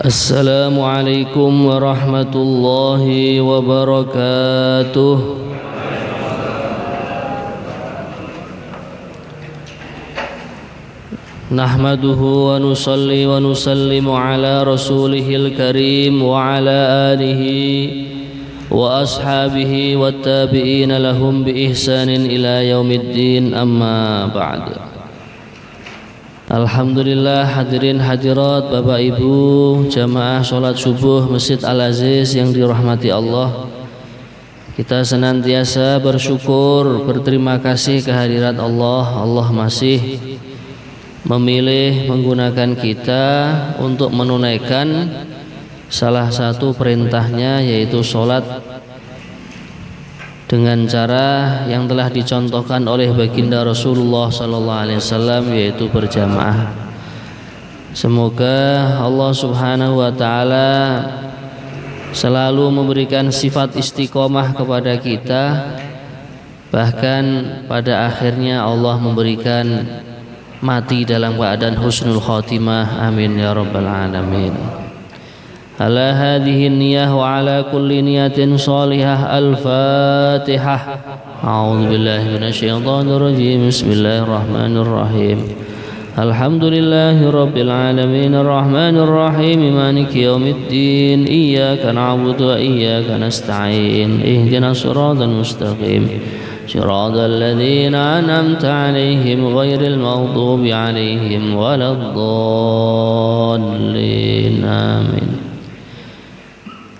Assalamualaikum warahmatullahi wabarakatuh. Nahmaduhu wa nusalli wa nusallimu ala rasulihil karim wa ala alihi wa ashabihi wa tabi'ina lahum bi ihsanin ila yaumiddin, amma ba'd. Alhamdulillah, hadirin hadirat, Bapak Ibu jamaah sholat subuh Masjid Al-Aziz yang dirahmati Allah. Kita senantiasa bersyukur, berterima kasih kehadirat Allah. Allah masih memilih menggunakan kita untuk menunaikan salah satu perintahnya, yaitu sholat dengan cara yang telah dicontohkan oleh baginda Rasulullah SAW, yaitu berjamaah. Semoga Allah Subhanahu wa Ta'ala selalu memberikan sifat istiqomah kepada kita, bahkan pada akhirnya Allah memberikan mati dalam keadaan husnul khotimah. Amin ya rabbal alamin. Ala hadhihi niyah wa ala kulli niyatin salihah. Al-Fatihah. A'udzu billahi minasyaitonir rajim. Bismillahirrahmanirrahim. Alhamdulillahi rabbil alamin, arrahmanir rahim, maliki yaumiddin. Iyyaka na'budu wa iyyaka nasta'in. Ihdinas siratal mustaqim. Shiratal ladzina an'amta 'alaihim ghairil maghdubi 'alaihim waladdallin. Amin.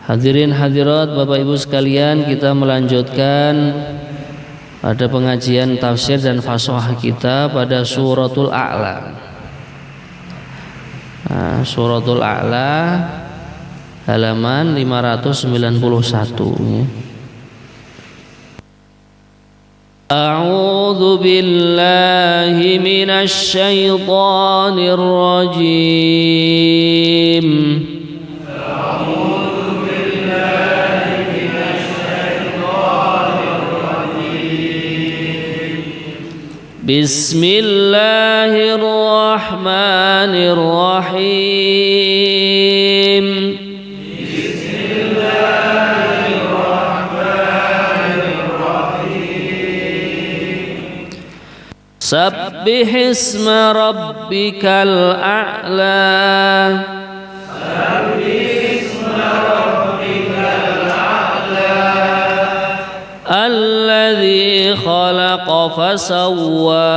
Hadirin hadirat, Bapak Ibu sekalian, kita melanjutkan pada pengajian tafsir dan fasihah kita pada suratul A'la. Suratul A'la halaman 591. A'udzu billahi minasy syaithanir rajim. Bismillahirrahmanirrahim. Sabbih isma rabbikal a'la. Alladzi khalaqa fasawwa.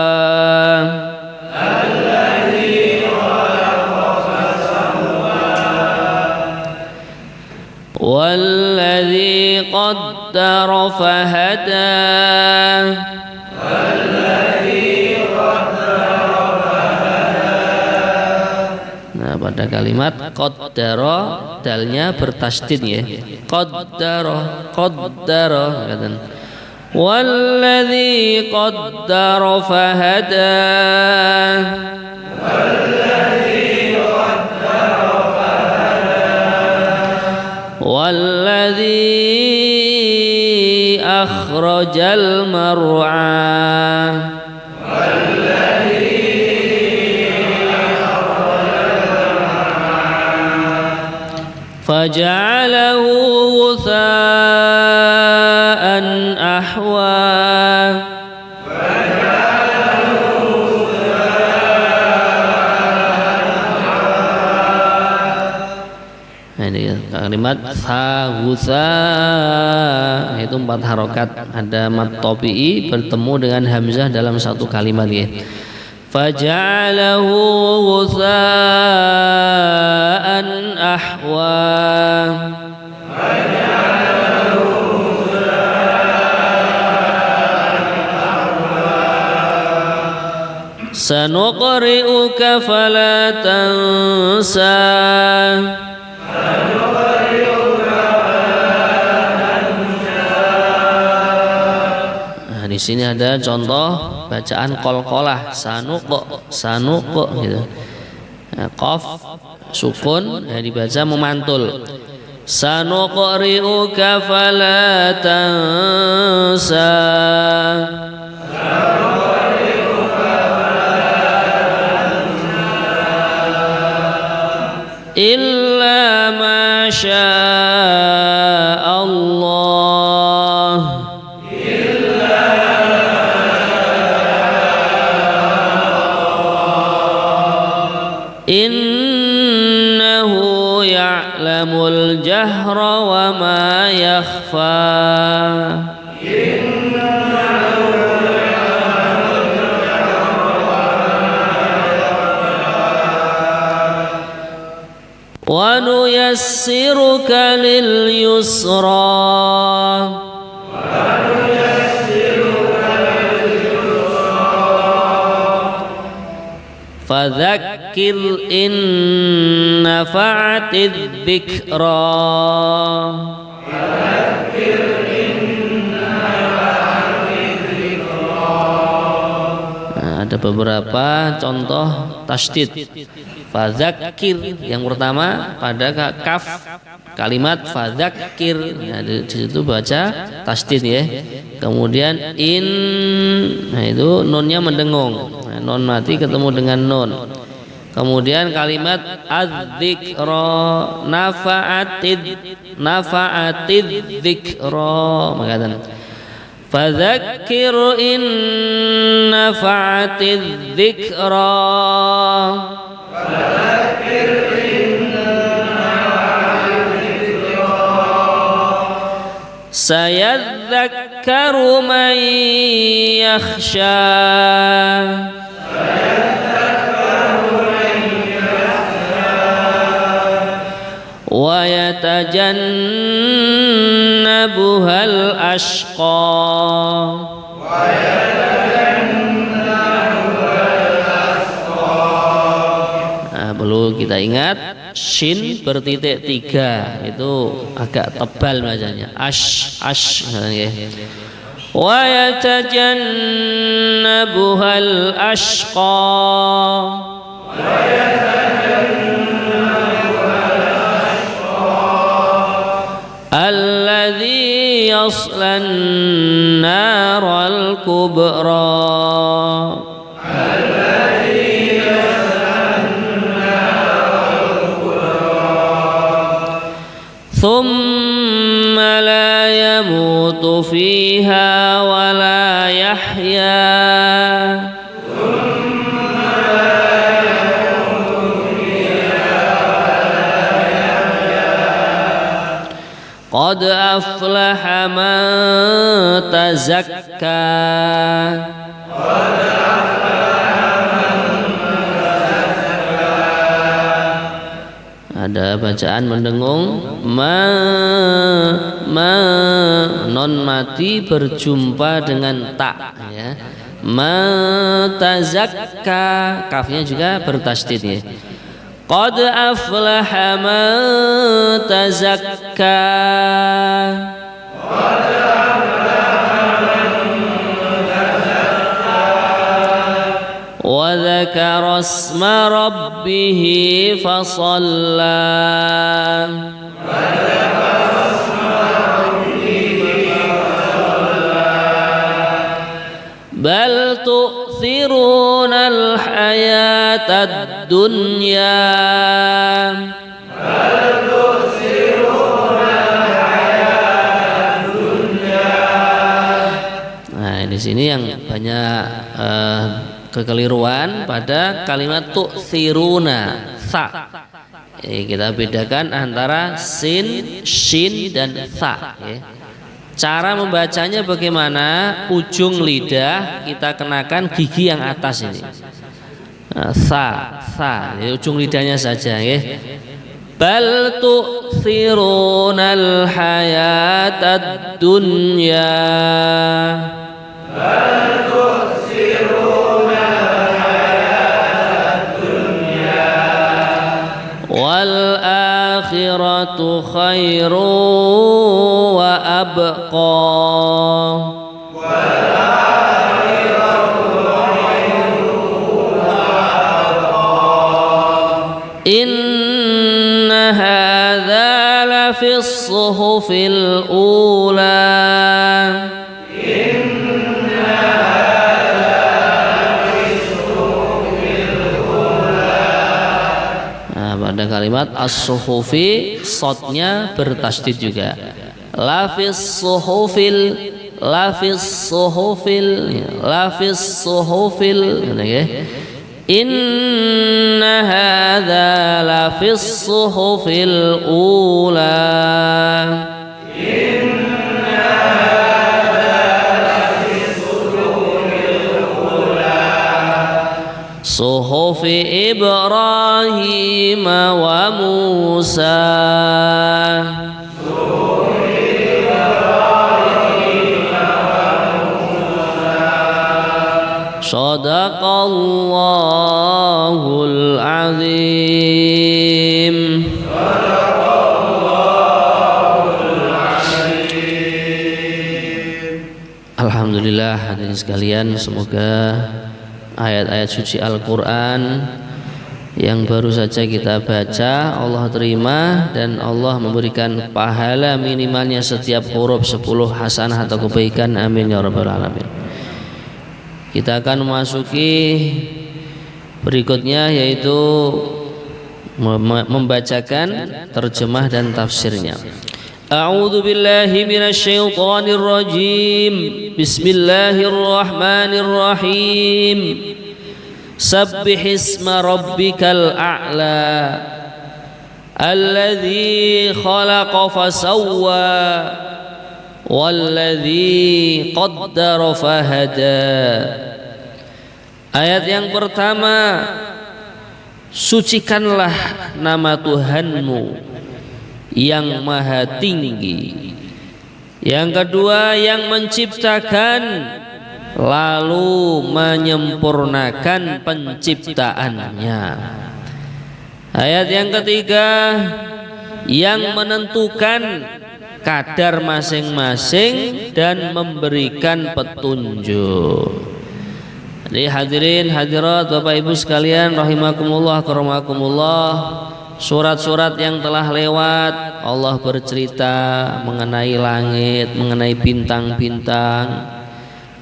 Walladzi qaddara fahada. Nah, pada kalimat qaddara dalnya bertasydid ya. Qaddara katakan. Walladzi qaddara fahada. Walladzi akhrajal mar'a. Faja'alahu ghutha'an ahwa. Ini kalimat ghusa itu 4 harokat. Ada mad tabi'i bertemu dengan hamzah dalam satu kalimat ya. Faja'alahu ghutha'an ahwa. Sanuqri'uka fala tansa. Nah, di sini ada contoh bacaan qalqalah, sanuq gitu. Nah, qaf sukun ya, dibaca memantul. Sanuqri'uka fala tansa. Illa ما شاء الله إنه يعلم الجهر وما يخفى ونيسرك لليسرى فذكر إن نفعت الذكرى. Ada beberapa contoh tasydid. Fadzakir yang pertama pada kaf kalimat fadzakir, nah, di situ baca tasydid ya. Kemudian in, nah itu nunnya mendengung, nah, non mati ketemu dengan nun. Kemudian kalimat adzikra nafa'atid dzikra, maka fadzakir in nafa'atid dzikra sayadzakkaru man yakhsha wa yatajannabuhal ashqa. Perlu kita ingat shin bertitik 3 itu agak tebal bacanya. Ash ya. Wa yatajannabuhal ashqa alladzi yaslan naral kubra. ثم لا يموت فيها ولا يحيا قد أفلح من تزكى ada bacaan mendengung non mati berjumpa dengan tak ya. Tazakka kafnya juga bertasydid ya. Qad aflaha man tazakka wa dzakara asma rabbih fasalla bal tu'thirunal hayatad dunya Nah, di sini yang banyak kekeliruan pada kalimat tu'thiruna sa. Kita bedakan antara sin, shin dan sa ya. Cara membacanya bagaimana? Ujung lidah kita kenakan gigi yang atas ini. Sa, ya, ujung lidahnya saja ya. Bal tu'thirunal hayatad dunya wal akhiratu khairu wa abqa. Inna hadza lafi as-suhufil ula pada kalimat as-suhufi shadnya bertasydid juga. Lafis suhufil, lafis suhufil, lafis suhufil, inna hadza lafis suhufil ula. Suhufi Ibrahim wa Musa. Shadaqallahul azim. Alhamdulillah hadirin sekalian, semoga ayat-ayat suci Al-Quran yang baru saja kita baca Allah terima dan Allah memberikan pahala minimalnya setiap huruf 10 hasanah atau kebaikan, amin ya rabbal alamin. Kita akan memasuki berikutnya, yaitu membacakan terjemah dan tafsirnya. A'udzu billahi minasyaitonir rajim. Bismillahirrahmanirrahim. Sabbihisma rabbikal a'la alladzi khalaqa fasawwa walladzi qaddara fahada. Ayat yang pertama, sucikanlah nama Tuhanmu yang maha tinggi. Yang kedua, yang menciptakan lalu menyempurnakan penciptaannya. Ayat yang ketiga, yang menentukan kadar masing-masing dan memberikan petunjuk. Jadi hadirin hadirat Bapak Ibu sekalian rahimakumullah karamakumullah, surat-surat yang telah lewat Allah bercerita mengenai langit, mengenai bintang-bintang.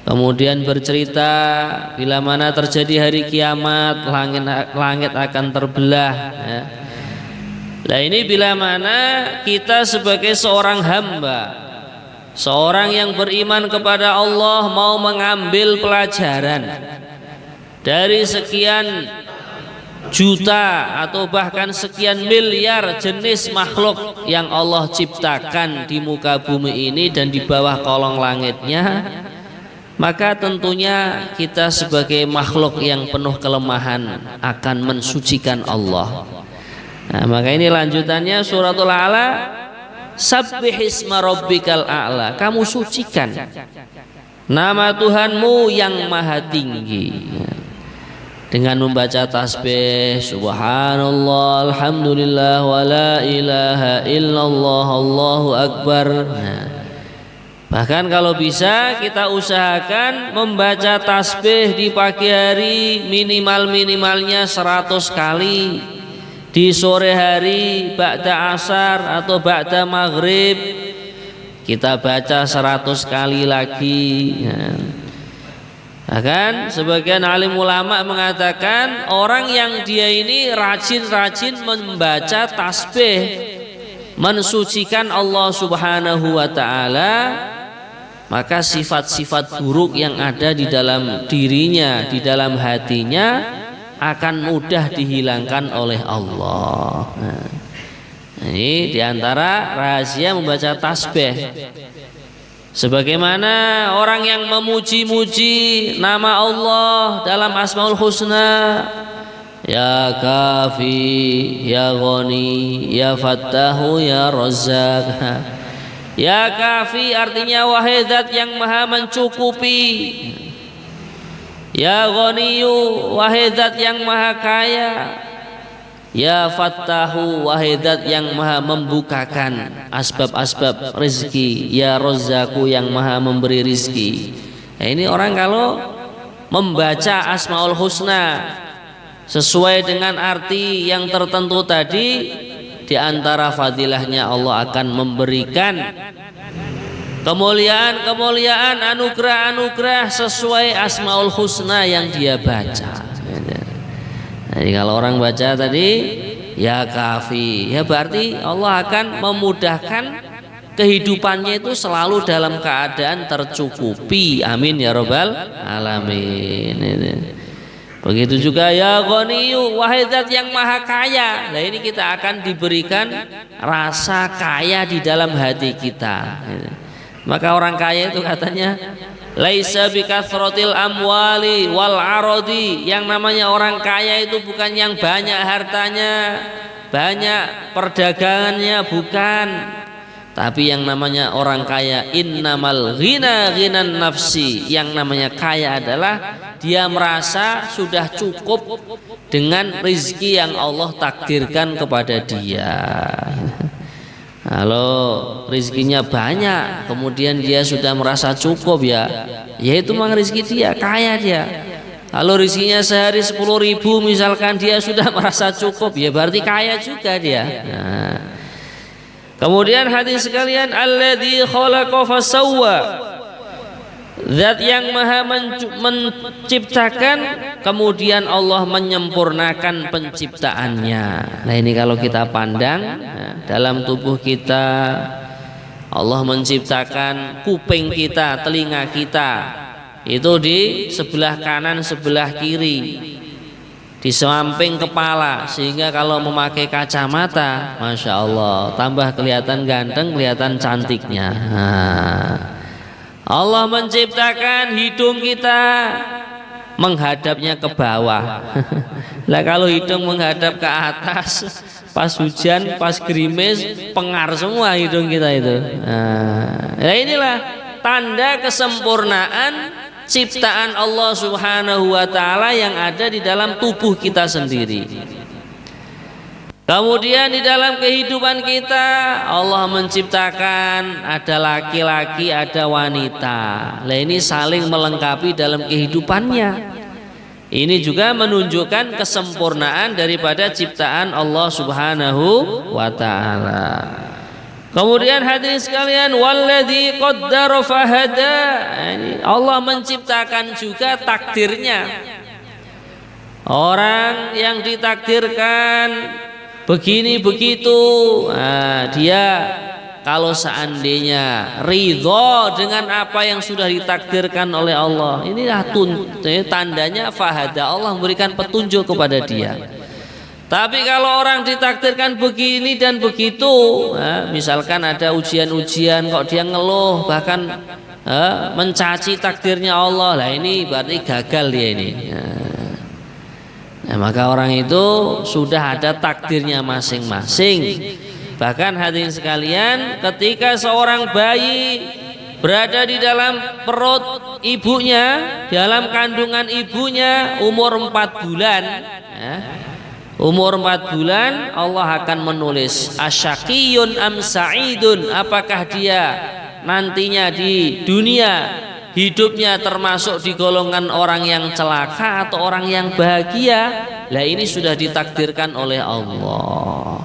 Kemudian bercerita bila mana terjadi hari kiamat, langit akan terbelah ya. Nah ini bila mana kita sebagai seorang hamba, seorang yang beriman kepada Allah, mau mengambil pelajaran dari sekian juta atau bahkan sekian miliar jenis makhluk yang Allah ciptakan di muka bumi ini dan di bawah kolong langitnya, maka tentunya kita sebagai makhluk yang penuh kelemahan akan mensucikan Allah. Nah, maka ini lanjutannya suratul A'la, sabbihisma rabbikal a'la, kamu sucikan nama Tuhanmu yang maha tinggi dengan membaca tasbih subhanallah, alhamdulillah, wa la ilaha illallah, Allahu akbar. Nah, bahkan kalau bisa kita usahakan membaca tasbih di pagi hari minimalnya 100 kali, di sore hari ba'da asar atau ba'da maghrib kita baca 100 kali lagi. Bahkan sebagian alim ulama mengatakan orang yang dia ini rajin-rajin membaca tasbih mensucikan Allah Subhanahu wa ta'ala, maka sifat-sifat buruk yang ada di dalam dirinya, di dalam hatinya akan mudah dihilangkan oleh Allah. Nah, ini diantara rahasia membaca tasbih. Sebagaimana orang yang memuji-muji nama Allah dalam Asmaul Husna, ya Kafi, ya Ghani, ya Fattahu, ya Razzaq. Ya Kafi artinya wahai zat yang maha mencukupi. Ya Ghaniyu, wahai zat yang maha kaya. Ya Fattahu, wahai zat yang maha membukakan asbab-asbab rezeki. Ya Razzaku, yang maha memberi rezeki. Nah, ini orang kalau membaca Asmaul Husna sesuai dengan arti yang tertentu tadi, di antara fadilahnya Allah akan memberikan kemuliaan-kemuliaan, anugerah-anugerah sesuai Asmaul Husna yang dia baca. Jadi kalau orang baca tadi ya kafi. Ya berarti Allah akan memudahkan kehidupannya itu selalu dalam keadaan tercukupi. Amin ya rabbal alamin. Begitu juga ya Ghaniyu, wahai zat yang maha kaya. Nah ini kita akan diberikan rasa kaya di dalam hati kita. Maka orang kaya itu katanya laisa bikathratil amwali wal aradi. Yang namanya orang kaya itu bukan yang banyak hartanya, banyak perdagangannya, bukan. Tapi yang namanya orang kaya innamal ghina ghinan nafsi. Yang namanya kaya adalah dia merasa sudah cukup dengan rezeki yang Allah takdirkan kepada dia. Kalau rezekinya banyak kemudian dia sudah merasa cukup, ya itu memang rezeki dia, kaya dia. Kalau rezekinya sehari 10.000 misalkan dia sudah merasa cukup, ya berarti kaya juga dia. Nah, kemudian hadirin sekalian, alladzi khalaqa fasawwa, zat yang maha menciptakan kemudian Allah menyempurnakan penciptaannya. Nah ini kalau kita pandang dalam tubuh kita, Allah menciptakan kuping kita, telinga kita itu di sebelah kanan, sebelah kiri, di samping kepala, sehingga kalau memakai kacamata, masya Allah, tambah kelihatan ganteng, kelihatan cantiknya. Allah menciptakan hidung kita menghadapnya ke bawah. Lah kalau hidung menghadap ke atas, pas hujan, pas gerimis, pengar semua hidung kita itu. Nah inilah tanda kesempurnaan ciptaan Allah Subhanahu wa ta'ala yang ada di dalam tubuh kita sendiri. Kemudian di dalam kehidupan kita Allah menciptakan ada laki-laki, ada wanita. Nah ini saling melengkapi dalam kehidupannya. Ini juga menunjukkan kesempurnaan daripada ciptaan Allah Subhanahu wa ta'ala. Kemudian hadirin sekalian, walladzi qaddara fahada. Allah menciptakan juga takdirnya. Orang yang ditakdirkan begini begitu, dia kalau seandainya ridho dengan apa yang sudah ditakdirkan oleh Allah, inilah tandanya fahada, Allah memberikan petunjuk kepada dia. Tapi kalau orang ditakdirkan begini dan begitu, misalkan ada ujian-ujian kok dia ngeluh, bahkan mencaci takdirnya Allah, lah ini berarti gagal dia ini. Nah, maka orang itu sudah ada takdirnya masing-masing. Bahkan hadirin sekalian, ketika seorang bayi berada di dalam perut ibunya, dalam kandungan ibunya umur 4 bulan, umur 4 bulan Allah akan menulis asyaqiyun am sa'idun, apakah dia nantinya di dunia hidupnya termasuk di golongan orang yang celaka atau orang yang bahagia. Lah ini sudah ditakdirkan oleh Allah.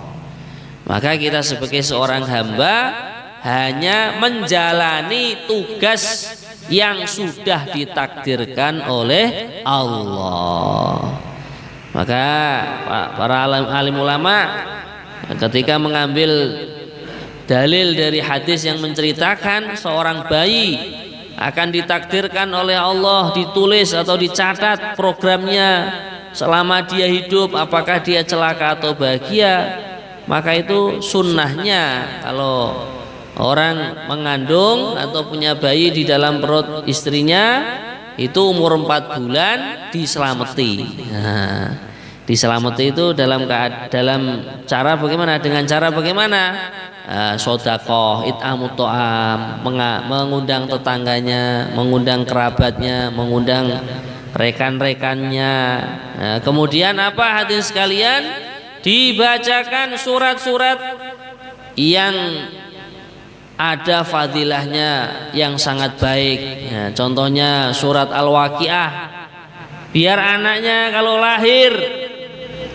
Maka kita sebagai seorang hamba hanya menjalani tugas yang sudah ditakdirkan oleh Allah. Maka para alim ulama ketika mengambil dalil dari hadis yang menceritakan seorang bayi akan ditakdirkan oleh Allah, ditulis atau dicatat programnya selama dia hidup, apakah dia celaka atau bahagia, maka itu sunnahnya kalau orang mengandung atau punya bayi di dalam perut istrinya itu umur 4 bulan diselamati. Nah, diselamati itu dalam cara bagaimana? Dengan cara bagaimana? Sodakoh, it'amut to'am, mengundang tetangganya, mengundang kerabatnya, mengundang rekan-rekannya. Kemudian apa hadirin sekalian? Dibacakan surat-surat yang ada fadilahnya yang sangat baik. Contohnya surat Al-Waqiah, biar anaknya kalau lahir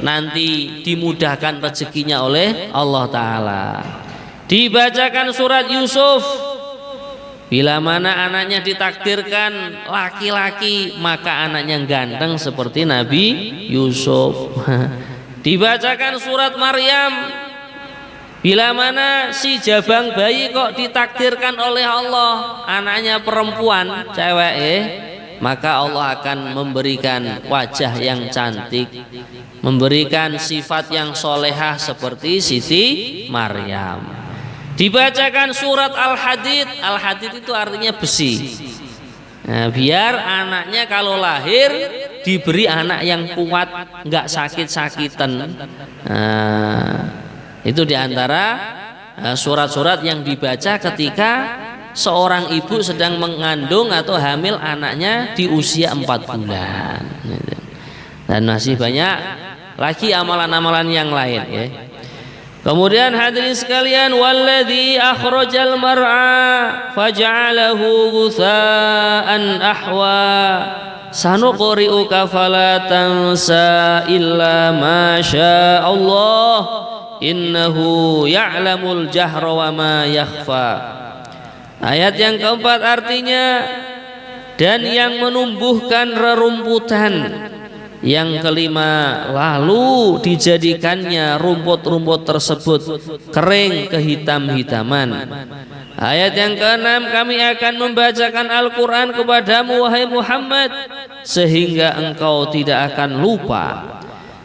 nanti dimudahkan rezekinya oleh Allah Ta'ala. Dibacakan surat Yusuf, bila mana anaknya ditakdirkan laki-laki maka anaknya ganteng seperti Nabi Yusuf. Dibacakan surat Maryam, bila mana si jabang bayi kok ditakdirkan oleh Allah anaknya perempuan, cewek, maka Allah akan memberikan wajah yang cantik, memberikan sifat yang solehah seperti Siti Maryam. Dibacakan surat Al-Hadid. Al-Hadid itu artinya besi. Nah, biar anaknya kalau lahir diberi anak yang kuat, nggak sakit-sakitan. Itu diantara surat-surat yang dibaca ketika seorang ibu sedang mengandung atau hamil anaknya di usia 4 bulan. Dan masih banyak lagi amalan-amalan yang lain, ya. Kemudian hadirin sekalian, walladzi akhrajal mar'a faj'alahu ghutsaan ahwa sanuqri'uka fala tansa illa ma syaa Allah innahu ya'lamul jahra wa ma yakhfa. Ayat yang keempat artinya, dan yang menumbuhkan rerumputan. Yang kelima, lalu dijadikannya rumput-rumput tersebut kering kehitam-hitaman. Ayat yang keenam, kami akan membacakan Al-Quran kepadamu wahai Muhammad sehingga engkau tidak akan lupa.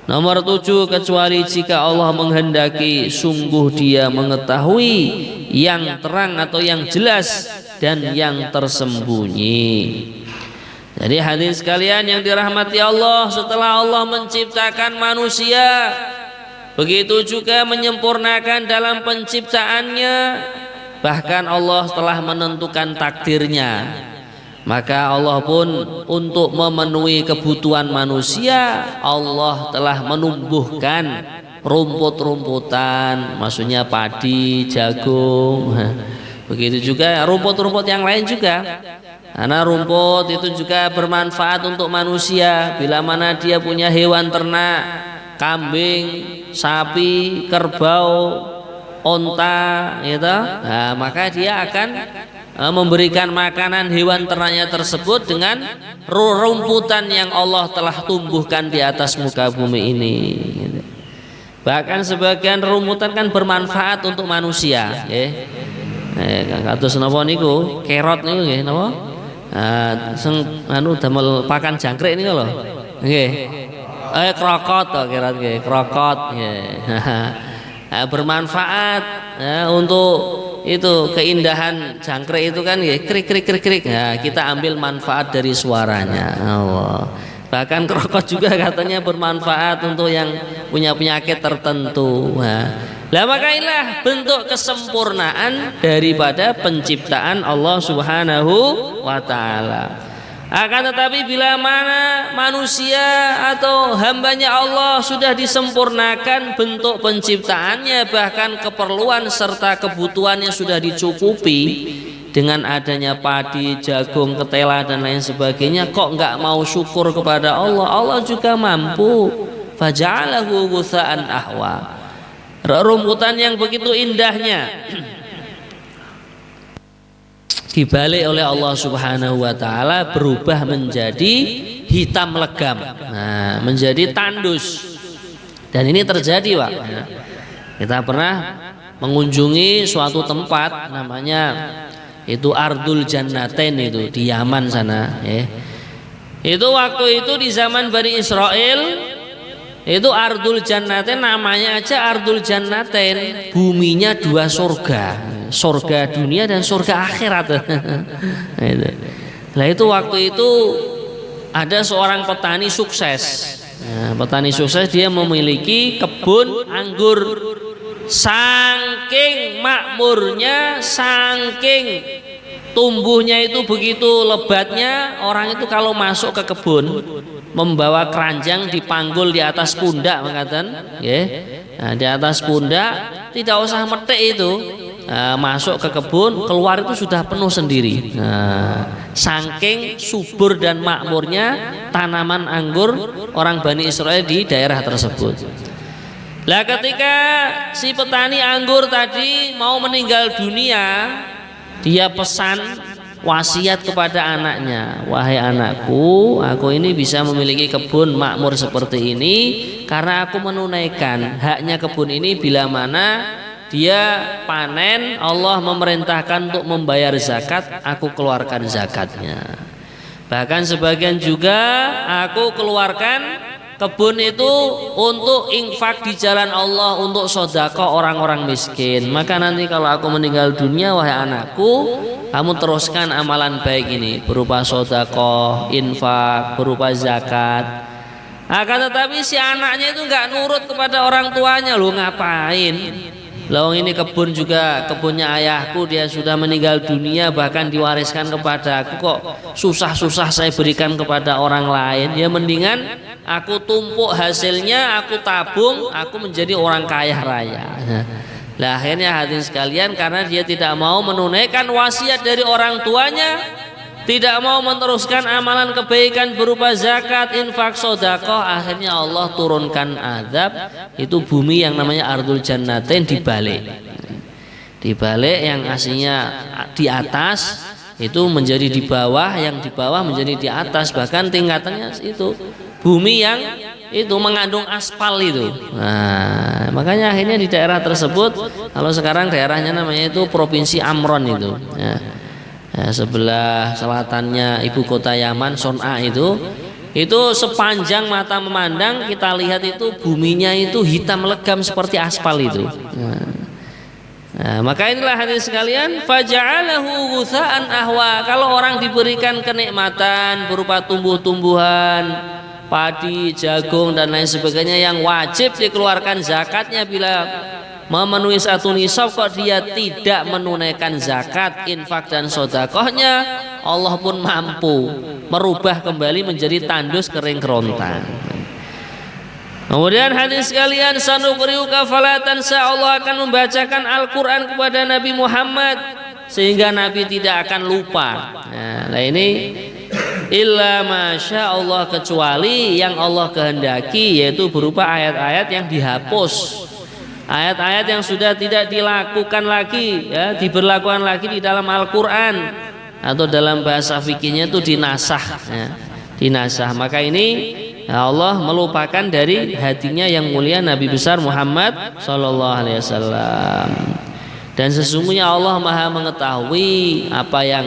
Nomor 7, kecuali jika Allah menghendaki, sungguh Dia mengetahui yang terang atau yang jelas dan yang tersembunyi. Jadi hadirin sekalian yang dirahmati Allah, setelah Allah menciptakan manusia, begitu juga menyempurnakan dalam penciptaannya, bahkan Allah telah menentukan takdirnya. Maka Allah pun untuk memenuhi kebutuhan manusia, Allah telah menumbuhkan rumput-rumputan, maksudnya padi, jagung. Begitu juga rumput-rumput yang lain juga. Karena rumput itu juga bermanfaat untuk manusia. Bila mana dia punya hewan ternak, kambing, sapi, kerbau, onta, gitu, nah, maka dia akan memberikan makanan hewan ternaknya tersebut dengan rumputan yang Allah telah tumbuhkan di atas muka bumi ini. Bahkan sebagian rumputan kan bermanfaat untuk manusia. Kados napa niku, kerot niku nggih napa? Anu damel pakan jangkrik niku lho. Nggih. Krokot to kerot nggih, krokot nggih. Bermanfaat untuk itu keindahan jangkrik itu kan ya, krik krik krik krik. Nah, kita ambil manfaat dari suaranya. Allah. Bahkan krokot juga katanya bermanfaat untuk yang punya penyakit tertentu. Lah maka inilah bentuk kesempurnaan daripada penciptaan Allah Subhanahu wa taala. Akan tetapi bila mana manusia atau hambanya Allah sudah disempurnakan bentuk penciptaannya, bahkan keperluan serta kebutuhannya sudah dicukupi dengan adanya padi, jagung, ketela dan lain sebagainya, kok nggak mau syukur kepada Allah? Allah juga mampu. Faja'alahu ghutsaan ahwa. Rumputan yang begitu indahnya dibalik oleh Allah Subhanahu wa taala berubah menjadi hitam legam, menjadi tandus. Dan ini terjadi, Pak. Kita pernah mengunjungi suatu tempat namanya itu Ardul Jannatain, itu di Yaman sana, Itu waktu itu di zaman Bani Israel, itu Ardul Jannatain, namanya aja Ardul Jannatain, buminya 2 surga. Surga dunia dan surga akhirat. Nah itu waktu itu ada seorang petani sukses. Petani sukses, dia memiliki kebun anggur. Saking makmurnya, saking tumbuhnya itu begitu lebatnya, orang itu kalau masuk ke kebun membawa keranjang dipanggul di atas pundak, mengatakan, nah, di atas pundak, tidak usah metik itu. Masuk ke kebun, keluar itu sudah penuh sendiri. Saking subur dan makmurnya tanaman anggur orang Bani Israel di daerah tersebut. Lah ketika si petani anggur tadi mau meninggal dunia, dia pesan wasiat kepada anaknya, wahai anakku, aku ini bisa memiliki kebun makmur seperti ini karena aku menunaikan haknya kebun ini bila mana dia panen, Allah memerintahkan untuk membayar zakat, aku keluarkan zakatnya. Bahkan sebagian juga aku keluarkan kebun itu untuk infak di jalan Allah, untuk sedekah orang-orang miskin. Maka nanti kalau aku meninggal dunia, wahai anakku, kamu teruskan amalan baik ini berupa sedekah, infak, berupa zakat. Akan tetapi si anaknya itu nggak nurut kepada orang tuanya, lu ngapain? Lawang ini kebun juga kebunnya ayahku, dia sudah meninggal dunia bahkan diwariskan kepada aku, kok susah-susah saya berikan kepada orang lain. Ya mendingan aku tumpuk hasilnya, aku tabung, aku menjadi orang kaya raya. Nah, akhirnya hadirin sekalian, karena dia tidak mau menunaikan wasiat dari orang tuanya, tidak mau meneruskan amalan kebaikan berupa zakat, infak, sedekah, akhirnya Allah turunkan azab. Itu bumi yang namanya Ardul Jannatain dibalik. Dibalik, yang aslinya di atas itu menjadi di bawah, yang di bawah menjadi di atas, bahkan tingkatannya itu bumi yang itu mengandung aspal itu. Nah, makanya akhirnya di daerah tersebut, kalau sekarang daerahnya namanya itu Provinsi Amron itu. Sebelah selatannya ibu kota Yaman, Son'a itu sepanjang mata memandang kita lihat itu buminya itu hitam legam seperti aspal itu. Maka inilah hadirin sekalian, faja'alahu ghutsa'an ahwa. Kalau orang diberikan kenikmatan berupa tumbuh-tumbuhan, padi, jagung dan lain sebagainya yang wajib dikeluarkan zakatnya bila memenuhi satu nisab, kok dia tidak menunaikan zakat, infak dan sedekahnya, Allah pun mampu merubah kembali menjadi tandus kering kerontang. Kemudian hadirin sekalian, sanuqri'uka fala tansa, Allah akan membacakan Al-Qur'an kepada Nabi Muhammad sehingga Nabi tidak akan lupa. Nah ini illa masya Allah, kecuali yang Allah kehendaki, yaitu berupa ayat-ayat yang dihapus. Ayat-ayat yang sudah tidak dilakukan lagi, ya, diberlakukan lagi di dalam Al-Quran, atau dalam bahasa fikihnya itu dinasah, ya, dinasah. Maka ini Allah melupakan dari hatinya yang mulia Nabi besar Muhammad SAW. Dan sesungguhnya Allah Maha mengetahui apa yang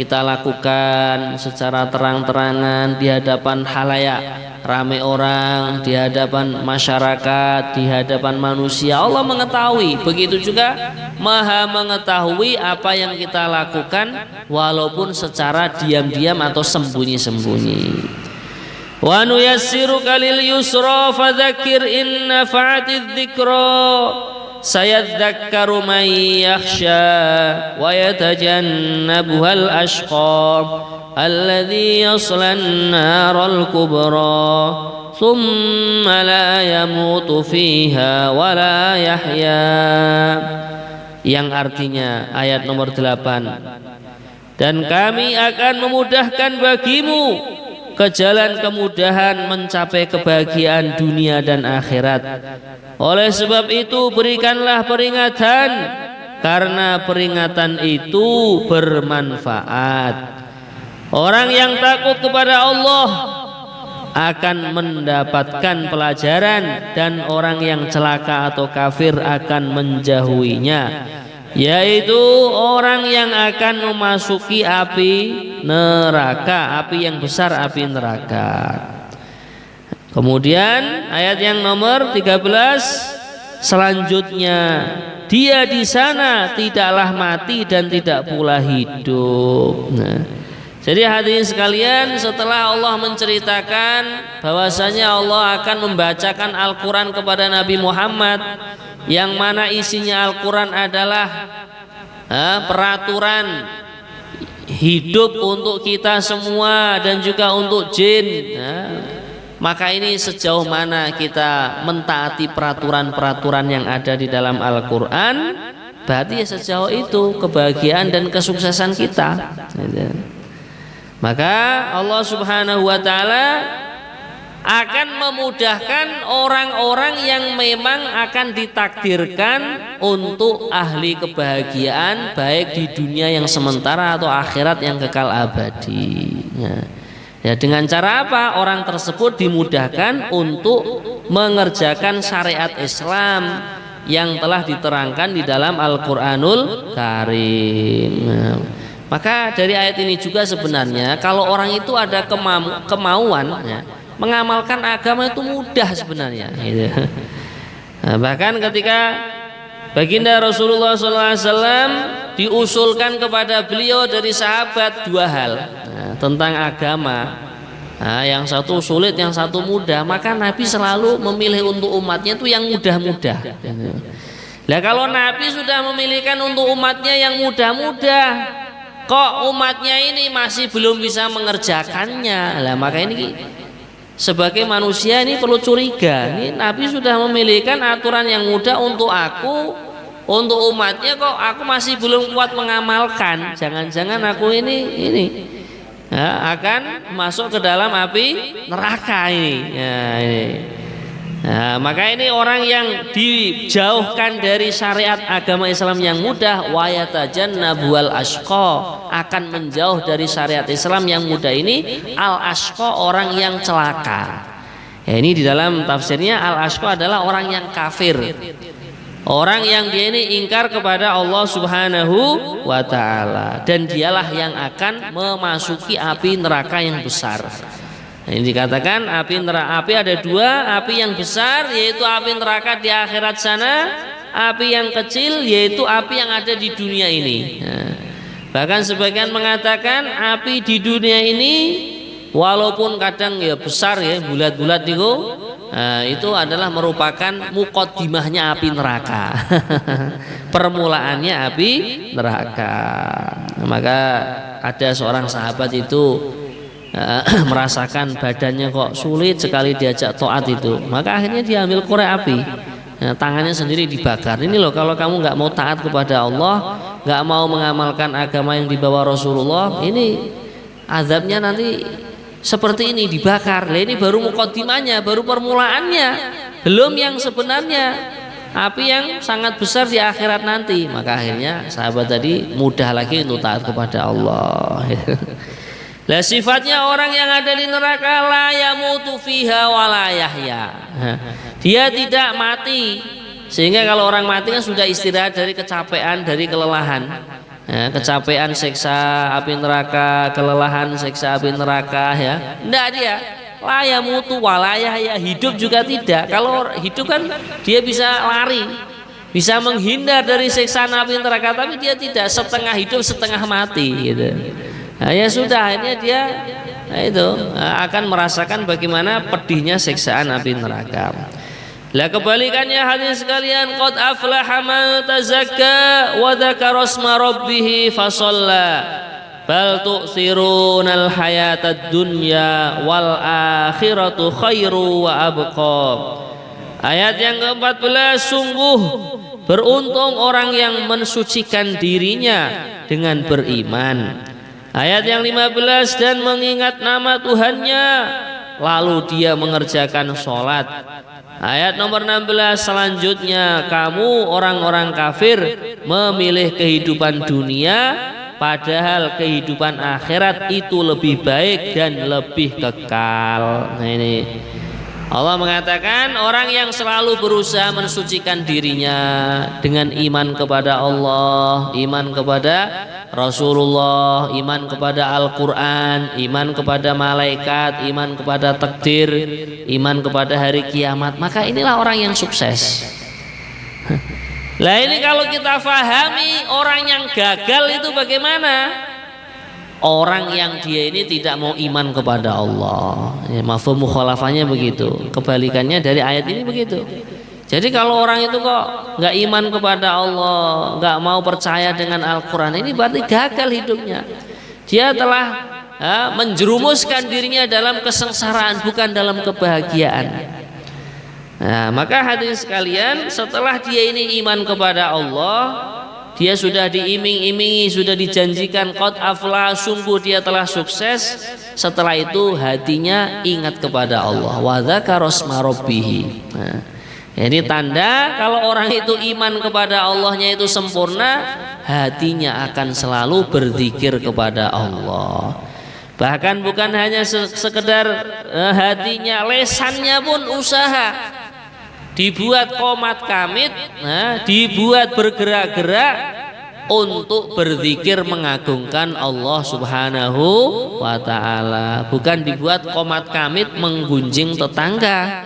kita lakukan secara terang-terangan di hadapan khalayak, ramai orang, di hadapan masyarakat, di hadapan manusia. Allah mengetahui. Begitu juga Maha mengetahui apa yang kita lakukan walaupun secara diam-diam atau sembunyi-sembunyi. Wa nuyassiruka lil yusra fadzakir in nafa'atiz dzikra sayadzakkaru man yakhsha wa yatajannabuhal ashqa alladzi yaslan naral kubra thumma la yamutu fiha wa la yahya, yang artinya ayat nomor 8, dan kami akan memudahkan bagimu ke jalan kemudahan mencapai kebahagiaan dunia dan akhirat. Oleh sebab itu berikanlah peringatan, karena peringatan itu bermanfaat. Orang yang takut kepada Allah akan mendapatkan pelajaran, dan orang yang celaka atau kafir akan menjauhinya, yaitu orang yang akan memasuki api neraka, api yang besar, api neraka. Kemudian ayat yang nomor 13 selanjutnya, dia di sana tidaklah mati dan tidak pula hidup. Jadi hadirin sekalian, setelah Allah menceritakan bahwasanya Allah akan membacakan Al-Quran kepada Nabi Muhammad, yang mana isinya Al-Quran adalah peraturan hidup untuk kita semua dan juga untuk jin. Maka ini sejauh mana kita mentaati peraturan-peraturan yang ada di dalam Al-Quran, berarti sejauh itu kebahagiaan dan kesuksesan kita. Maka Allah Subhanahu wa ta'ala akan memudahkan orang-orang yang memang akan ditakdirkan untuk ahli kebahagiaan baik di dunia yang sementara atau akhirat yang kekal abadi. Ya, dengan cara apa? Orang tersebut dimudahkan untuk mengerjakan syariat Islam yang telah diterangkan di dalam Al-Qur'anul Karim. Maka dari ayat ini juga sebenarnya kalau orang itu ada kemauan mengamalkan agama itu mudah sebenarnya gitu. Nah, bahkan ketika baginda Rasulullah SAW diusulkan kepada beliau dari sahabat dua hal tentang agama, yang satu sulit, yang satu mudah, maka Nabi selalu memilih untuk umatnya itu yang mudah-mudah. Nah kalau Nabi sudah memilihkan untuk umatnya yang mudah-mudah, kok umatnya ini masih belum bisa mengerjakannya, lah maka ini sebagai manusia ini perlu curiga. Ini Nabi sudah memilihkan aturan yang mudah untuk aku, untuk umatnya, kok aku masih belum kuat mengamalkan. Jangan-jangan aku ini akan masuk ke dalam api neraka ini. Maka ini orang yang dijauhkan dari syariat agama Islam yang mudah, wa yatajannabul ashqa, akan menjauh dari syariat Islam yang mudah ini al ashqa, orang yang celaka. Ini di dalam tafsirnya al ashqa adalah orang yang kafir, orang yang dia ini ingkar kepada Allah Subhanahu wa ta'ala, dan dialah yang akan memasuki api neraka yang besar. Ini dikatakan api ada dua, api yang besar yaitu api neraka di akhirat sana, api yang kecil yaitu api yang ada di dunia ini. Bahkan sebagian mengatakan api di dunia ini walaupun kadang ya besar ya, bulat-bulat itu adalah merupakan muqaddimahnya api neraka. Permulaannya api neraka. Maka ada seorang sahabat itu merasakan badannya kok sulit sekali diajak taat itu, maka akhirnya diambil korek api, tangannya sendiri dibakar. Ini loh, kalau kamu nggak mau taat kepada Allah, nggak mau mengamalkan agama yang dibawa Rasulullah, ini azabnya nanti seperti ini, dibakar. Lah ini baru muqaddimahnya, baru permulaannya, belum yang sebenarnya api yang sangat besar di akhirat nanti. Maka akhirnya sahabat tadi mudah lagi untuk taat kepada Allah. Lah sifatnya orang yang ada di neraka, la yamutu fiha wa la yahya. Dia tidak mati. Sehingga kalau orang mati kan sudah istirahat dari kecapean, dari kelelahan. Kecapean siksa api neraka, kelelahan siksa api neraka ya. Enggak, dia la yamutu wa la yahya, hidup juga tidak. Kalau hidup kan dia bisa lari, bisa menghindar dari siksa api neraka, tapi dia tidak, setengah hidup setengah mati gitu. Ya sudah, akhirnya dia akan merasakan bagaimana pedihnya siksaan api neraka. Lah kebalikannya hadirin sekalian, qad aflaha man tazakka wa dzakara asma rabbih fasalla bal tu'thirunal hayatad dunya wal akhiratu khairu wa abqa. Ayat yang ke-14, sungguh beruntung orang yang mensucikan dirinya dengan beriman. Ayat yang 15, dan mengingat nama Tuhannya lalu dia mengerjakan sholat. Ayat nomor 16 selanjutnya, kamu orang-orang kafir memilih kehidupan dunia padahal kehidupan akhirat itu lebih baik dan lebih kekal. Nah ini Allah mengatakan orang yang selalu berusaha mensucikan dirinya dengan iman kepada Allah, iman kepada Rasulullah, iman kepada Al-Quran, iman kepada malaikat, iman kepada takdir, iman kepada hari kiamat, maka inilah orang yang sukses. Lah ini kalau kita fahami orang yang gagal itu bagaimana? Orang yang dia ini tidak mau iman kepada Allah, ya, mafhum mukhalafahnya begitu. Kebalikannya dari ayat ini begitu. Jadi kalau orang itu kok nggak iman kepada Allah, nggak mau percaya dengan Al-Quran, ini berarti gagal hidupnya. Dia telah menjerumuskan dirinya dalam kesengsaraan, bukan dalam kebahagiaan. Nah, maka hadirin sekalian, setelah dia ini iman kepada Allah, dia sudah diiming-imingi, sudah dijanjikan qad aflah, sungguh dia telah sukses. setelah itu hatinya ingat kepada Allah. Wa dzakara asma rabbih. Nah, ini tanda kalau orang itu iman kepada Allahnya itu sempurna, hatinya akan selalu berzikir kepada Allah. Bahkan bukan hanya sekedar hatinya, lesannya pun usaha dibuat qomat kamit, dibuat bergerak-gerak untuk berzikir mengagungkan Allah Subhanahu wa ta'ala. Bukan dibuat qomat kamit menggunjing tetangga,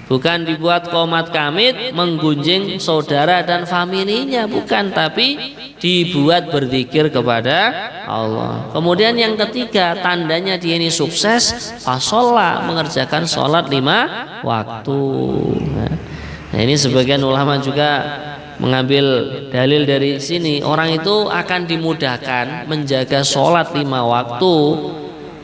bukan dibuat qomat kamit menggunjing saudara dan familinya, bukan, tapi dibuat berzikir kepada Allah. Kemudian yang ketiga, tandanya dia ini sukses, fasolah, mengerjakan sholat 5 waktu. Nah, ini sebagian ulama juga mengambil dalil dari sini, orang itu akan dimudahkan menjaga sholat 5 waktu.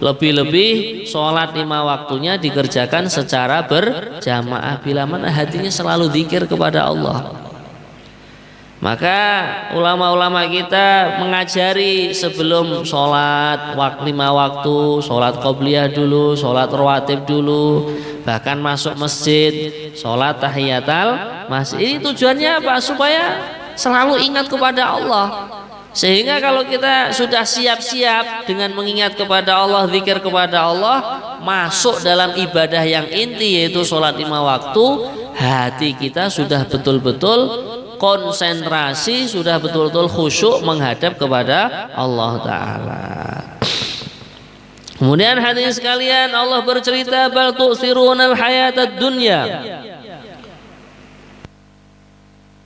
Lebih-lebih sholat 5 waktunya dikerjakan secara berjamaah, bila mana hatinya selalu zikir kepada Allah. Maka ulama-ulama kita mengajari sebelum sholat 5 waktu, sholat qobliyah dulu, sholat rawatib dulu, bahkan masuk masjid, sholat tahiyatul masjid. Ini tujuannya apa? Supaya selalu ingat kepada Allah. Sehingga kalau kita sudah siap-siap dengan mengingat kepada Allah, zikir kepada Allah, masuk dalam ibadah yang inti yaitu sholat 5 waktu, hati kita sudah betul-betul konsentrasi, sudah betul-betul khusyuk menghadap kepada Allah Ta'ala. Kemudian hadirin sekalian, Allah bercerita, bal tu'sirunal hayatad dunya.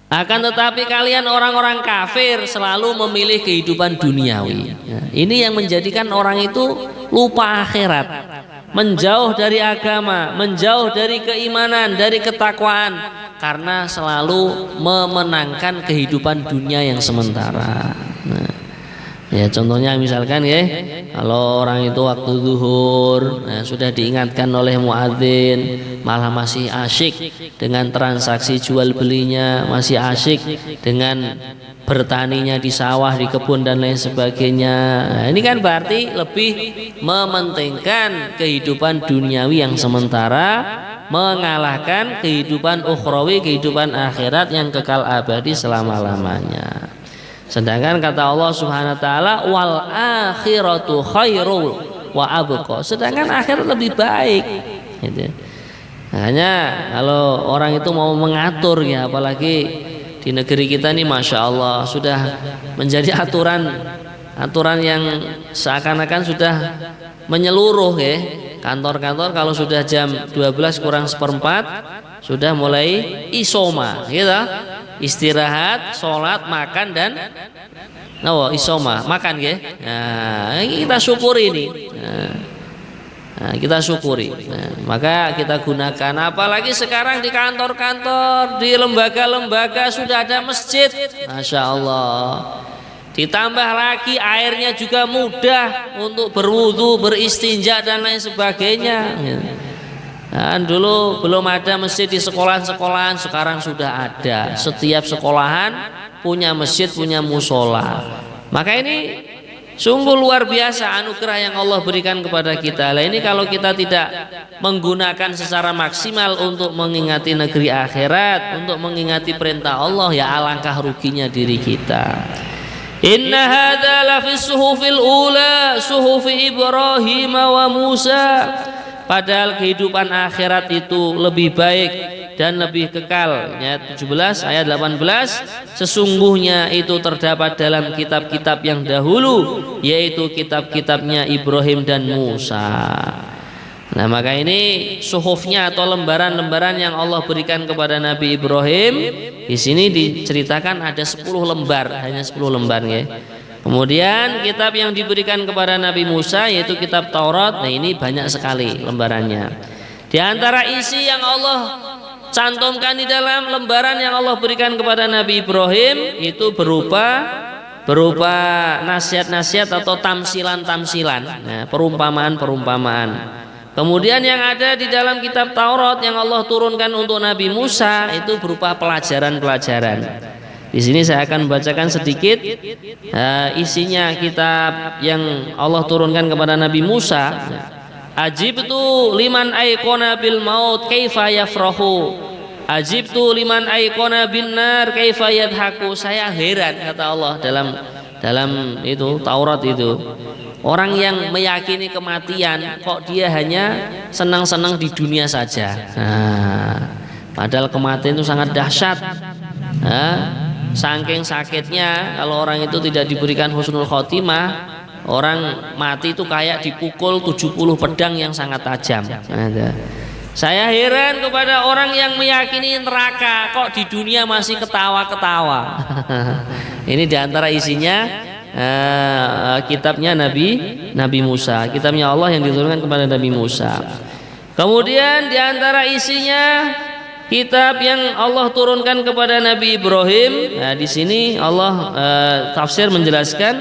Akan tetapi kalian orang-orang kafir selalu memilih kehidupan duniawi. Ini yang menjadikan orang itu lupa akhirat, menjauh dari agama, menjauh dari keimanan, dari ketakwaan, karena selalu memenangkan kehidupan dunia yang sementara. Nah, ya contohnya misalkan ya, kalau orang itu waktu zuhur, sudah diingatkan oleh muadzin, malah masih asyik dengan transaksi jual belinya, masih asyik dengan bertaninya di sawah, di kebun dan lain sebagainya. Nah, ini kan berarti lebih mementingkan kehidupan duniawi yang sementara, mengalahkan kehidupan ukhrawi, kehidupan akhirat yang kekal abadi selama-lamanya. Sedangkan kata Allah Subhanahu wa taala, wal akhiratu khairul wa abqa. Sedangkan akhirat lebih baik. Gitu. Makanya kalau orang itu mau mengatur ya, apalagi di negeri kita ini masya Allah sudah menjadi aturan yang seakan-akan sudah menyeluruh ya. Kantor-kantor kalau sudah jam 12 kurang seperempat sudah mulai isoma, gitu. Istirahat, sholat, makan dan isoma, makan ya. Nah, kita syukuri ini. Kita syukuri. Maka kita gunakan. Apalagi sekarang di kantor-kantor, di lembaga-lembaga sudah ada masjid, masya Allah. Ditambah lagi airnya juga mudah untuk berwudu, beristinja dan lain sebagainya. Dan dulu belum ada masjid di sekolahan-sekolahan, sekarang sudah ada. Setiap sekolahan punya masjid, punya musola. Maka ini sungguh luar biasa anugerah yang Allah berikan kepada kita. Nah, ini kalau kita tidak menggunakan secara maksimal untuk mengingati negeri akhirat, untuk mengingati perintah Allah, ya alangkah ruginya diri kita. Inna hadza la fi suhufil ula, suhufi Ibrahim wa Musa. Padahal kehidupan akhirat itu lebih baik dan lebih kekal. Ayat 17, ayat 18, sesungguhnya itu terdapat dalam kitab-kitab yang dahulu, yaitu kitab-kitabnya Ibrahim dan Musa. Nah, maka ini suhufnya atau lembaran-lembaran yang Allah berikan kepada Nabi Ibrahim. Di sini diceritakan ada 10 lembar, hanya 10 lembar ya. Kemudian kitab yang diberikan kepada Nabi Musa yaitu kitab Taurat. Nah, ini banyak sekali lembarannya. Di antara isi yang Allah cantumkan di dalam lembaran yang Allah berikan kepada Nabi Ibrahim itu berupa nasihat-nasihat atau tamsilan-tamsilan, nah, perumpamaan-perumpamaan. Kemudian yang ada di dalam kitab Taurat yang Allah turunkan untuk Nabi Musa itu berupa pelajaran-pelajaran. Di sini saya akan membacakan sedikit isinya kitab yang Allah turunkan kepada Nabi Musa. Ajibtu liman aikona bil maut kaifa yafrahu. Ajibtu liman aikona bin nar kaifa yadhaku. Saya heran, kata Allah dalam itu Taurat itu. Orang yang meyakini kematian kok dia hanya senang-senang di dunia saja. Padahal kematian itu sangat dahsyat. Saking sakitnya kalau orang itu tidak diberikan husnul khotimah, orang mati itu kayak dipukul 70 pedang yang sangat tajam. Saya heran kepada orang yang meyakini neraka kok di dunia masih ketawa-ketawa. Ini diantara isinya kitabnya Nabi Musa, kitabnya Allah yang diturunkan kepada Nabi Musa. Kemudian diantara isinya kitab yang Allah turunkan kepada Nabi Ibrahim. Nah, di sini Allah tafsir menjelaskan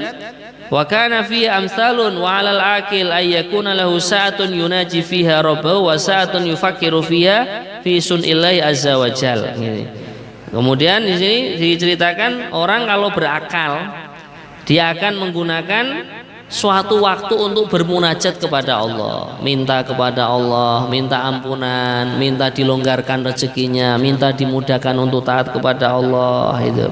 wa kana fi amsalun wa 'alal aqil ay yakuna lahu sa'atun yunaji fiha rabbahu wa sa'atun yufakkiru fiha fi sunillahi azza wa jal. Kemudian di sini diceritakan orang kalau berakal dia akan menggunakan suatu waktu untuk bermunajat kepada Allah, minta kepada Allah, minta ampunan, minta dilonggarkan rezekinya, minta dimudahkan untuk taat kepada Allah itu.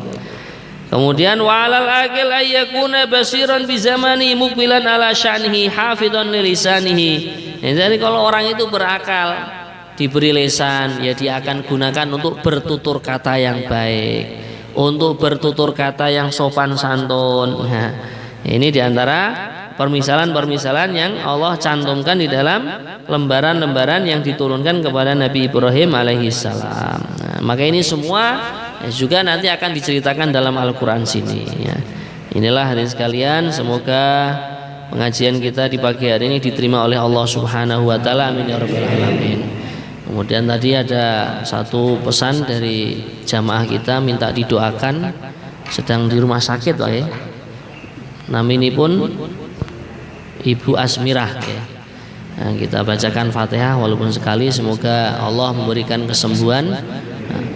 Kemudian wa'alal aqil ayyakuna basiran bi zamani muqbilan ala sya'nihi hafidhan li lisanihi. Jadi kalau orang itu berakal, diberi lisan, ya dia akan gunakan untuk bertutur kata yang baik, untuk bertutur kata yang sopan santun. Nah, ini diantara permisalan-permisalan yang Allah cantumkan di dalam lembaran-lembaran yang diturunkan kepada Nabi Ibrahim alaihissalam. Nah, maka ini semua juga nanti akan diceritakan dalam Al-Quran sini ya. Inilah hadirin sekalian, semoga pengajian kita di pagi hari ini diterima oleh Allah Subhanahu wa taala. Amin ya rabbal alamin. Kemudian tadi ada satu pesan dari jamaah kita minta didoakan, sedang di rumah sakit Pak ya. Nama ini pun Ibu Asmirah ya. Nah, kita bacakan Fatihah walaupun sekali, semoga Allah memberikan kesembuhan.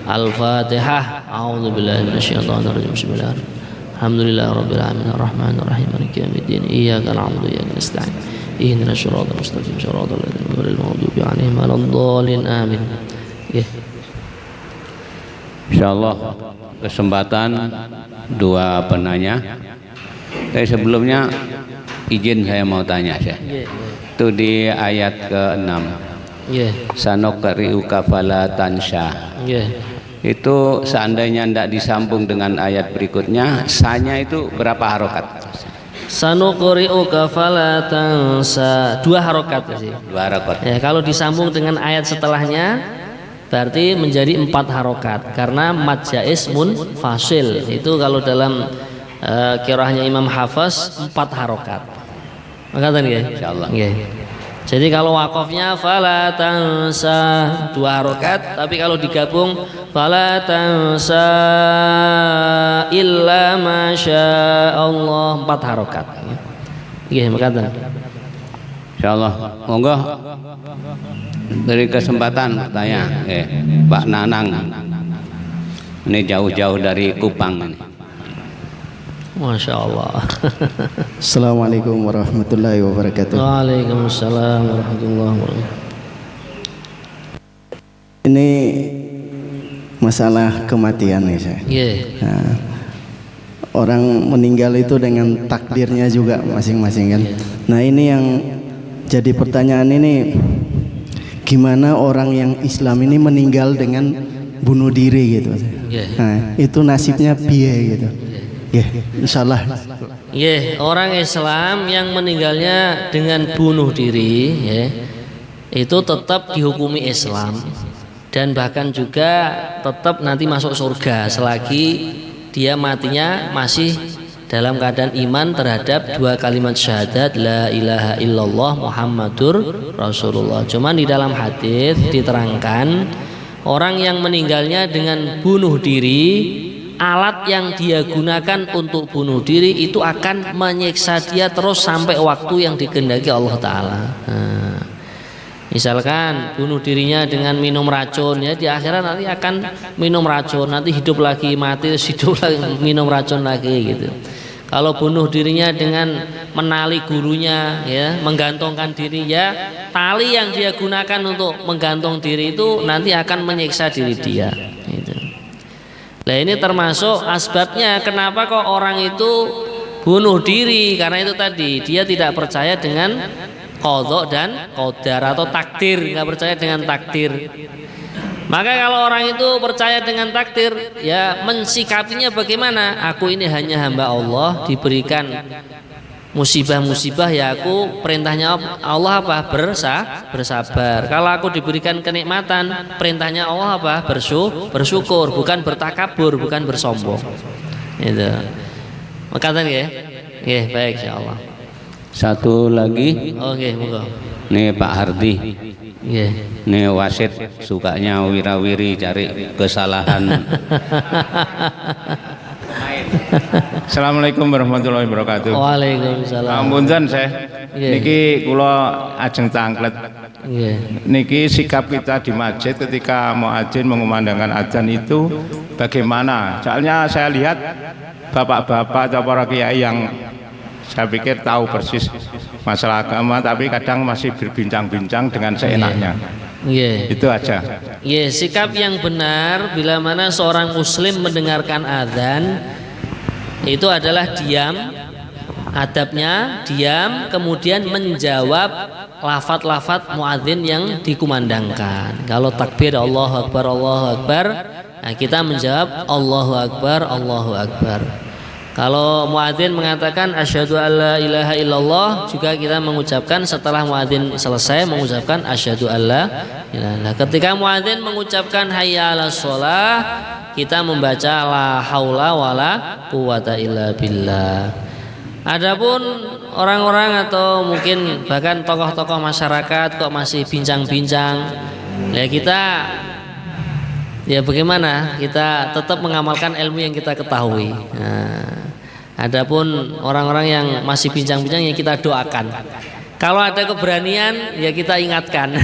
Al-Fatihah. A'udzubillahi minasyaitonirrajim. Bismillahirrahmanirrahim. Alhamdulillahirabbil alamin arrahmanir rahim maliki yaumiddin. Iyyaka na'budu wa iyyaka nasta'in. Ihdinas siratal mustaqim siratal ladzina ghairil maghdubi 'alaihim waladdallin. Amin. Insyaallah kesempatan dua penanya. Tapi sebelumnya izin saya mau tanya saya. Itu di ayat ke-6. Sanukri'uka fala tansha. Itu seandainya tidak disambung dengan ayat berikutnya, sanya itu berapa harokat? Sanukri'uka fala tansa, 2 harokat sih. 2 harokat. Ya, kalau disambung dengan ayat setelahnya berarti menjadi 4 harokat karena mad jaiz munfasil. Itu kalau dalam qiraahnya Imam Hafaz 4 harokat. Maka tadi ya. Insyaallah. Jadi kalau wakofnya fala tansa 2 harokat, tapi kalau digabung fala tansa illa masya Allah 4 harokat. Makatan. Insyaallah. Monggo beri kesempatan bertanya. Pak Nanang. Ini jauh-jauh dari Kupang ini. Masya Allah. Assalamualaikum warahmatullahi wabarakatuh. Waalaikumsalam warahmatullahi wabarakatuh. Ini masalah kematian nih saya. Nah, orang meninggal itu dengan takdirnya juga masing-masing kan. Nah ini yang jadi pertanyaan ini, gimana orang yang Islam ini meninggal dengan bunuh diri gitu. Nah itu nasibnya piye gitu. Insyaallah. Orang Islam yang meninggalnya dengan bunuh diri itu tetap dihukumi Islam dan bahkan juga tetap nanti masuk surga selagi dia matinya masih dalam keadaan iman terhadap 2 kalimat syahadat la ilaha illallah Muhammadur Rasulullah. Cuman di dalam hadis diterangkan orang yang meninggalnya dengan bunuh diri, alat yang dia gunakan untuk bunuh diri itu akan menyiksa dia terus sampai waktu yang dikehendaki Allah Ta'ala. Nah, Misalkan bunuh dirinya dengan minum racun, ya di akhirat nanti akan minum racun, nanti hidup lagi, mati hidup lagi, minum racun lagi gitu. Kalau bunuh dirinya dengan menali gurunya, ya menggantungkan diri, ya tali yang dia gunakan untuk menggantung diri itu nanti akan menyiksa diri dia gitu. Nah ini termasuk asbabnya kenapa kok orang itu bunuh diri, karena itu tadi dia tidak percaya dengan qadha dan qadar atau takdir, nggak percaya dengan takdir. Maka kalau orang itu percaya dengan takdir, ya mensikapinya bagaimana? Aku ini hanya hamba Allah, diberikan musibah-musibah, ya aku perintahnya Allah apa? Bersabar. Kalau aku diberikan kenikmatan, perintahnya Allah apa? Bersyukur, bukan bertakabur, bukan bersombong. Itu. Maka tadi ya. Ya, baik insyaallah. Satu lagi. Oke, moga. Nih Pak Hardi. Iya. Nih wasit sukanya wirawiri cari kesalahan. Assalamualaikum warahmatullahi wabarakatuh. Waalaikumsalam. Ampunten saya. Iya. Niki kula ajeng tanglet. Iya. Niki sikap kita di masjid ketika muadzin mengumandangkan azan itu bagaimana? Soalnya saya lihat bapak-bapak atau para kiai yang saya pikir tahu persis masalah agama, tapi kadang masih berbincang-bincang dengan seenaknya. Iya. Itu aja. Iya, sikap yang benar bila mana seorang muslim mendengarkan azan itu adalah diam, adabnya diam, kemudian menjawab lafaz-lafaz muadzin yang dikumandangkan. Kalau takbir Allahu Akbar, Allahu Akbar, nah kita menjawab Allahu Akbar, Allahu Akbar. Kalau muadzin mengatakan asyhadu alla ilaha illallah, juga kita mengucapkan setelah muadzin selesai mengucapkan asyhadu alla ilaha. Ketika muadzin mengucapkan hayya 'alas shalah, kita membaca la haula wala quwata illa billah. Adapun orang-orang atau mungkin bahkan tokoh-tokoh masyarakat kok masih bincang-bincang, ya kita ya bagaimana? Kita tetap mengamalkan ilmu yang kita ketahui. Nah, adapun orang-orang yang masih bincang-bincang, ya kita doakan. Kalau ada keberanian, ya kita ingatkan.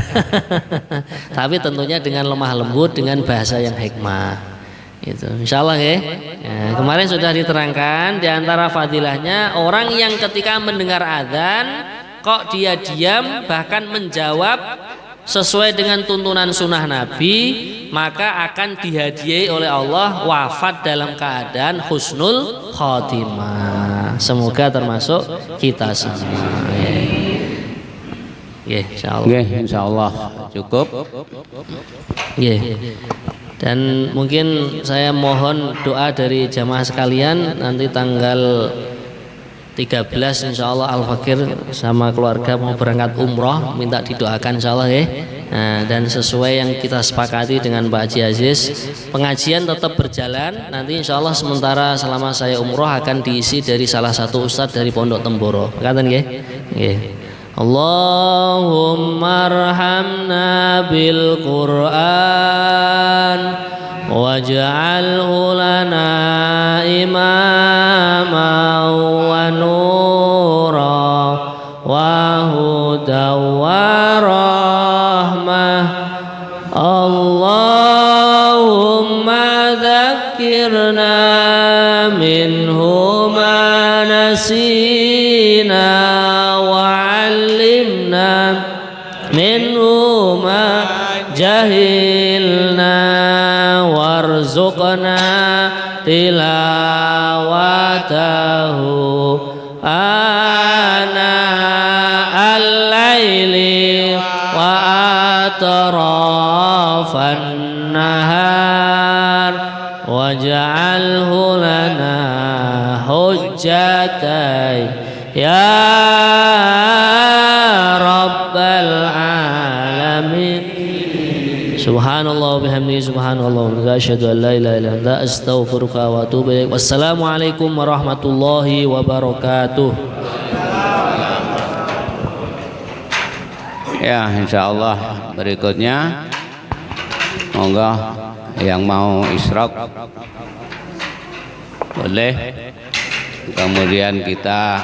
Tapi tentunya dengan lemah lembut, dengan bahasa yang hikmah. Itu, insyaallah ya. Ya. Kemarin sudah diterangkan di antara fadilahnya orang yang ketika mendengar azan kok dia diam bahkan menjawab sesuai dengan tuntunan sunnah Nabi, maka akan dihadiahi oleh Allah wafat dalam keadaan husnul khotimah. Semoga termasuk kita semua. Ya, insyaallah. Nggih, insyaallah cukup. Ya. Dan mungkin saya mohon doa dari jamaah sekalian, nanti tanggal 13 insyaallah Al-Fakir sama keluarga mau berangkat umroh, minta didoakan insyaallah ya. Nah, dan sesuai yang kita sepakati dengan Pak Haji Aziz, pengajian tetap berjalan. Nanti insyaallah sementara selama saya umroh akan diisi dari salah satu ustadz dari Pondok Temboro. Katen nggih? Nggih. Allahumma arhamna bil Qur'an waj'alhu lana imama wa nura wa huda wa rahmah. Allahumma dzakkirna minhu ma nasina minhu ma jahilna warzuqna tilawatahu ana al-laili wa atrafan nahar waj'alhu lana hujjatai ya Subhanallah bihamdihi subhanallah wa asyhadu an la ilaha illa anta astaghfiruka wa atubu ilaik. Wassalamualaikum warahmatullahi wabarakatuh. Ya, insyaallah berikutnya monggo yang mau isyraq boleh. Kemudian kita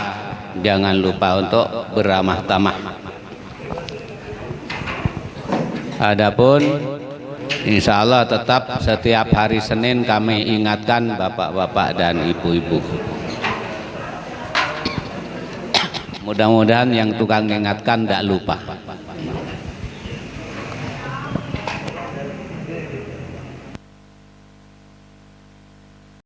jangan lupa untuk beramah tamah. Adapun insya Allah tetap setiap hari Senin kami ingatkan bapak-bapak dan ibu-ibu. Mudah-mudahan yang tukang ingatkan tidak lupa.